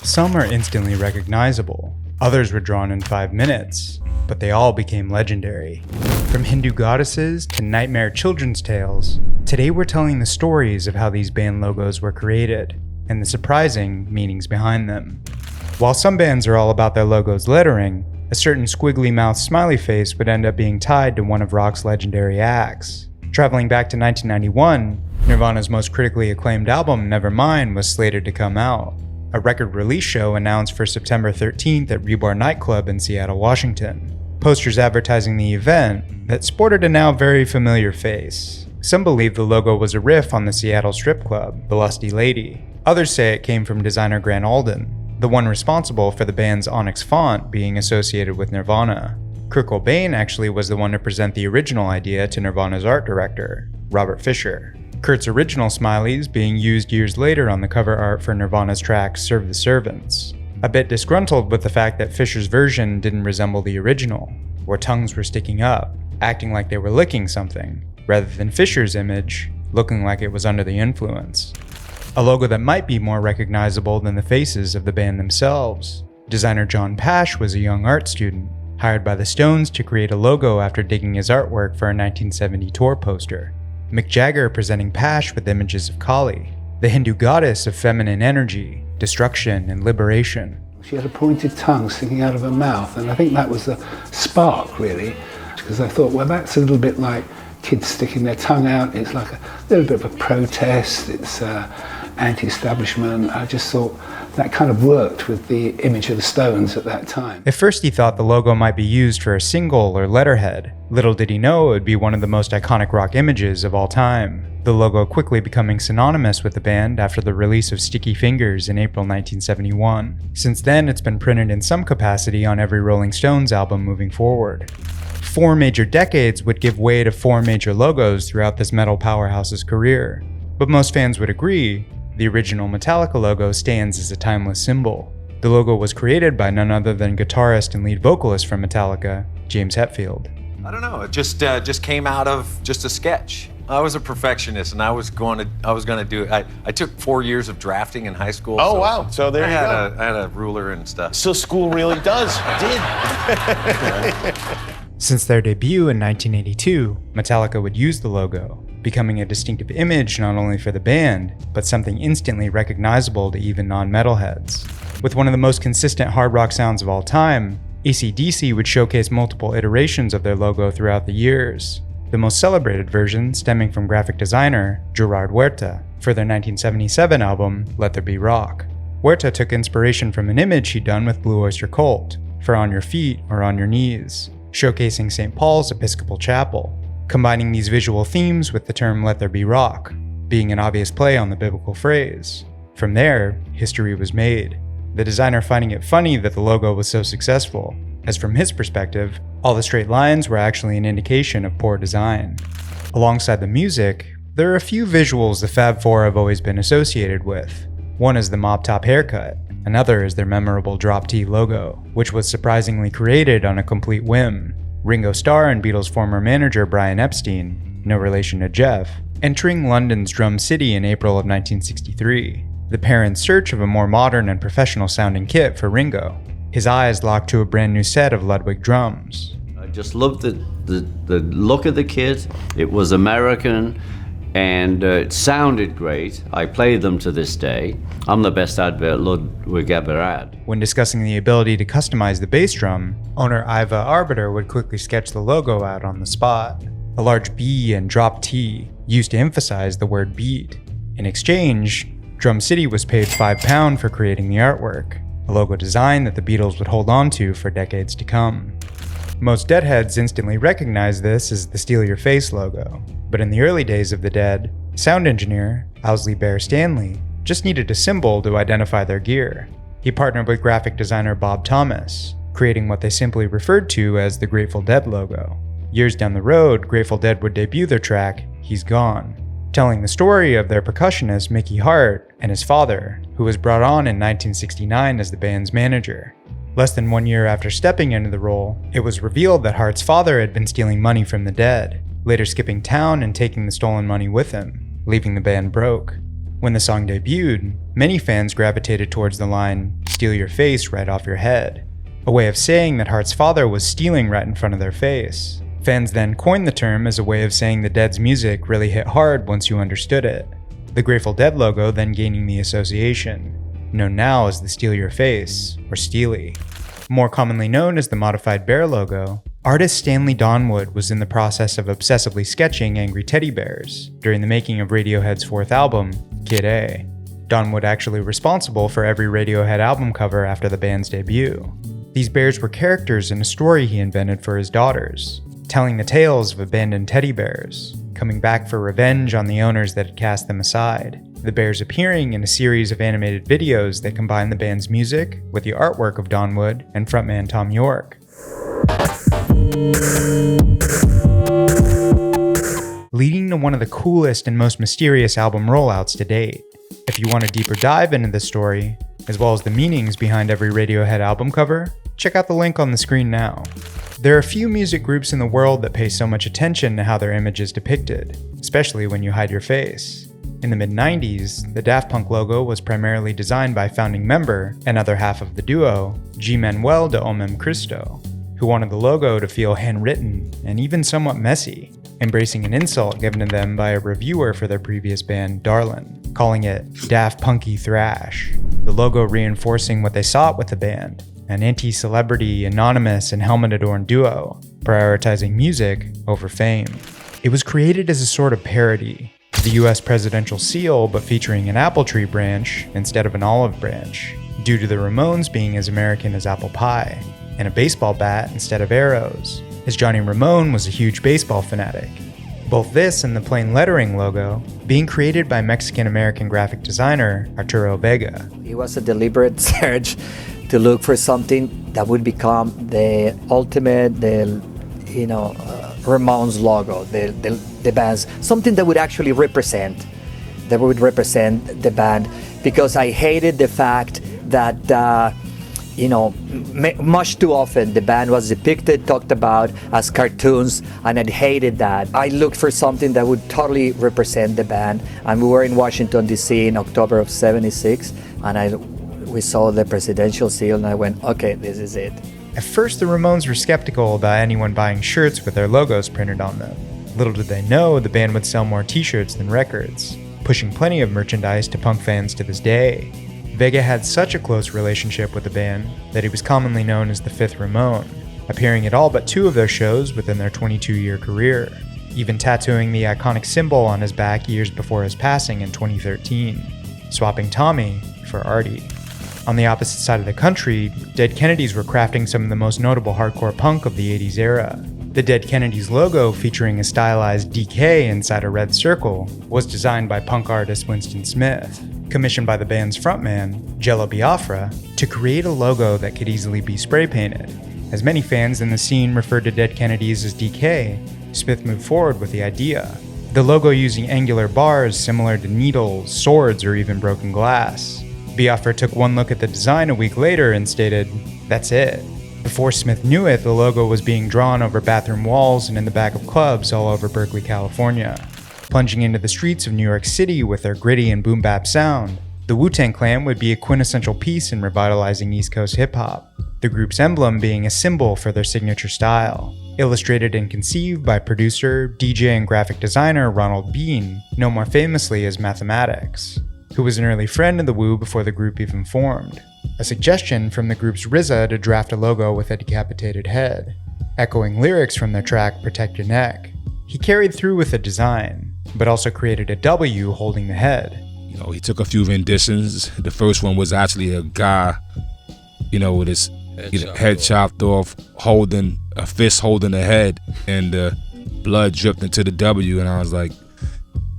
Some are instantly recognizable, others were drawn in 5 minutes, but they all became legendary. From Hindu goddesses to nightmare children's tales, today we're telling the stories of how these band logos were created, and the surprising meanings behind them. While some bands are all about their logo's lettering, a certain squiggly-mouthed smiley face would end up being tied to one of rock's legendary acts. Traveling back to 1991, Nirvana's most critically acclaimed album, Nevermind, was slated to come out. A record release show announced for September 13th at Rebar nightclub in Seattle, Washington. Posters advertising the event that sported a now very familiar face. Some believe the logo was a riff on the Seattle strip club, the Lusty Lady. Others say it came from designer Grant Alden, the one responsible for the band's Onyx font being associated with Nirvana. Kurt Cobain actually was the one to present the original idea to Nirvana's art director, Robert Fisher. Kurt's original smileys being used years later on the cover art for Nirvana's track Serve the Servants. A bit disgruntled with the fact that Fisher's version didn't resemble the original, where tongues were sticking up, acting like they were licking something, rather than Fisher's image looking like it was under the influence. A logo that might be more recognizable than the faces of the band themselves. Designer John Pash was a young art student, hired by the Stones to create a logo after digging his artwork for a 1970 tour poster. Mick Jagger presenting Pash with images of Kali, the Hindu goddess of feminine energy, destruction, and liberation. She had a pointed tongue sticking out of her mouth, and I think that was the spark, really, because I thought, well, that's a little bit like kids sticking their tongue out. It's like a little bit of a protest, it's anti-establishment. I just thought that kind of worked with the image of the Stones at that time. At first he thought the logo might be used for a single or letterhead. Little did he know it would be one of the most iconic rock images of all time, the logo quickly becoming synonymous with the band after the release of Sticky Fingers in April 1971. Since then, it's been printed in some capacity on every Rolling Stones album moving forward. 4 major decades would give way to 4 major logos throughout this metal powerhouse's career. But most fans would agree, the original Metallica logo stands as a timeless symbol. The logo was created by none other than guitarist and lead vocalist from Metallica, James Hetfield. I don't know, it just came out of just a sketch. I was a perfectionist and I was going to do it. I took 4 years of drafting in high school. Oh, wow, so there you go. I had a ruler and stuff. So school really did. Since their debut in 1982, Metallica would use the logo, becoming a distinctive image not only for the band, but something instantly recognizable to even non-metalheads. With one of the most consistent hard rock sounds of all time, ACDC would showcase multiple iterations of their logo throughout the years, the most celebrated version stemming from graphic designer Gerard Huerta for their 1977 album Let There Be Rock. Huerta took inspiration from an image he'd done with Blue Oyster Cult for On Your Feet or On Your Knees, showcasing St. Paul's Episcopal Chapel, combining these visual themes with the term Let There Be Rock, being an obvious play on the biblical phrase. From there, history was made, the designer finding it funny that the logo was so successful, as from his perspective, all the straight lines were actually an indication of poor design. Alongside the music, there are a few visuals the Fab Four have always been associated with. One is the mop-top haircut, another is their memorable drop T logo, which was surprisingly created on a complete whim. Ringo Starr and Beatles' former manager Brian Epstein, no relation to Jeff, entering London's Drum City in April of 1963, the pair in search of a more modern and professional-sounding kit for Ringo, his eyes locked to a brand new set of Ludwig drums. I just loved the look of the kit. It was American, and it sounded great. I play them to this day. I'm the best advert Ludwig ever had. When discussing the ability to customize the bass drum, owner Iva Arbiter would quickly sketch the logo out on the spot. A large B and drop T, used to emphasize the word beat. In exchange, Drum City was paid £5 for creating the artwork, a logo design that the Beatles would hold on to for decades to come. Most Deadheads instantly recognized this as the Steal Your Face logo, but in the early days of the Dead, sound engineer Owsley Bear Stanley just needed a symbol to identify their gear. He partnered with graphic designer Bob Thomas, creating what they simply referred to as the Grateful Dead logo. Years down the road, Grateful Dead would debut their track, He's Gone, telling the story of their percussionist Mickey Hart and his father, who was brought on in 1969 as the band's manager. Less than 1 year after stepping into the role, it was revealed that Hart's father had been stealing money from the Dead, later skipping town and taking the stolen money with him, leaving the band broke. When the song debuted, many fans gravitated towards the line, "Steal your face right off your head," a way of saying that Hart's father was stealing right in front of their face. Fans then coined the term as a way of saying the Dead's music really hit hard once you understood it, the Grateful Dead logo then gaining the association, known now as the Steal Your Face, or Steely. More commonly known as the modified bear logo, artist Stanley Donwood was in the process of obsessively sketching angry teddy bears during the making of Radiohead's fourth album, Kid A. Donwood actually responsible for every Radiohead album cover after the band's debut. These bears were characters in a story he invented for his daughters, telling the tales of abandoned teddy bears, coming back for revenge on the owners that had cast them aside. The bears appearing in a series of animated videos that combine the band's music with the artwork of Donwood and frontman Tom York. Leading to one of the coolest and most mysterious album rollouts to date. If you want a deeper dive into this story, as well as the meanings behind every Radiohead album cover, check out the link on the screen now. There are few music groups in the world that pay so much attention to how their image is depicted, especially when you hide your face. In the mid-90s, the Daft Punk logo was primarily designed by founding member and other half of the duo, G. Manuel de Omem Cristo, who wanted the logo to feel handwritten and even somewhat messy, embracing an insult given to them by a reviewer for their previous band, Darlin, calling it Daft Punky Thrash, the logo reinforcing what they sought with the band, an anti-celebrity, anonymous, and helmet-adorned duo, prioritizing music over fame. It was created as a sort of parody, the US presidential seal but featuring an apple tree branch instead of an olive branch, due to the Ramones being as American as apple pie, and a baseball bat instead of arrows, as Johnny Ramone was a huge baseball fanatic. Both this and the plain lettering logo being created by Mexican-American graphic designer Arturo Vega. It was a deliberate search to look for something that would become the ultimate, Ramones logo, the band's, something that would actually represent the band, because I hated the fact that, much too often the band was depicted, talked about as cartoons, and I hated that. I looked for something that would totally represent the band, and we were in Washington, D.C. in October of '76, and we saw the presidential seal, and I went, okay, this is it. At first, the Ramones were skeptical about anyone buying shirts with their logos printed on them. Little did they know the band would sell more t-shirts than records, pushing plenty of merchandise to punk fans to this day. Vega had such a close relationship with the band that he was commonly known as the Fifth Ramone, appearing at all but 2 of their shows within their 22-year career, even tattooing the iconic symbol on his back years before his passing in 2013, swapping Tommy for Artie. On the opposite side of the country, Dead Kennedys were crafting some of the most notable hardcore punk of the 80s era. The Dead Kennedys logo, featuring a stylized DK inside a red circle, was designed by punk artist Winston Smith, commissioned by the band's frontman, Jello Biafra, to create a logo that could easily be spray painted. As many fans in the scene referred to Dead Kennedys as DK, Smith moved forward with the idea. The logo using angular bars similar to needles, swords, or even broken glass. Biafra took one look at the design a week later and stated, "That's it." Before Smith knew it, the logo was being drawn over bathroom walls and in the back of clubs all over Berkeley, California. Plunging into the streets of New York City with their gritty and boom bap sound, the Wu-Tang Clan would be a quintessential piece in revitalizing East Coast hip-hop, the group's emblem being a symbol for their signature style. Illustrated and conceived by producer, DJ, and graphic designer Ronald Bean, known more famously as Mathematics, who was an early friend of the Wu before the group even formed. A suggestion from the group's RZA to draft a logo with a decapitated head, echoing lyrics from their track Protect Your Neck. He carried through with the design, but also created a W holding the head. He took a few renditions. The first one was actually a guy, with his head chopped off, holding a fist holding the head, and the blood dripped into the W, and I was like,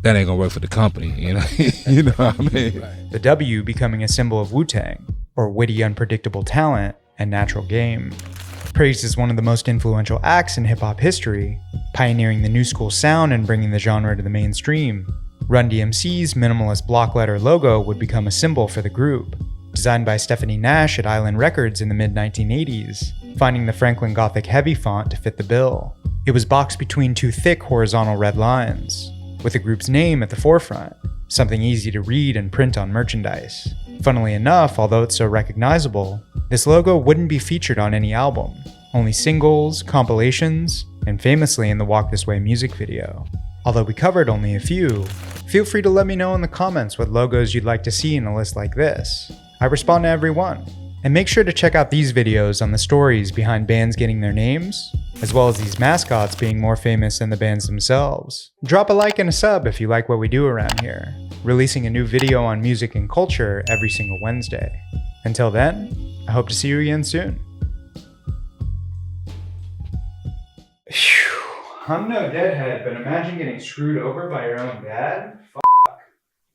that ain't gonna work for the company, you know what I mean? The W becoming a symbol of Wu-Tang, or witty, unpredictable talent and natural game. Praised as one of the most influential acts in hip-hop history, pioneering the new school sound and bringing the genre to the mainstream, Run-D.M.C's minimalist block letter logo would become a symbol for the group. Designed by Stephanie Nash at Island Records in the mid-1980s, finding the Franklin Gothic heavy font to fit the bill. It was boxed between 2 thick horizontal red lines. with the group's name at the forefront, something easy to read and print on merchandise. Funnily enough, although it's so recognizable, this logo wouldn't be featured on any album, only singles, compilations, and famously in the Walk This Way music video. Although we covered only a few, feel free to let me know in the comments what logos you'd like to see in a list like this. I respond to every one. And make sure to check out these videos on the stories behind bands getting their names, as well as these mascots being more famous than the bands themselves. Drop a like and a sub if you like what we do around here, releasing a new video on music and culture every single Wednesday. Until then, I hope to see you again soon. Phew, I'm no deadhead, but imagine getting screwed over by your own dad?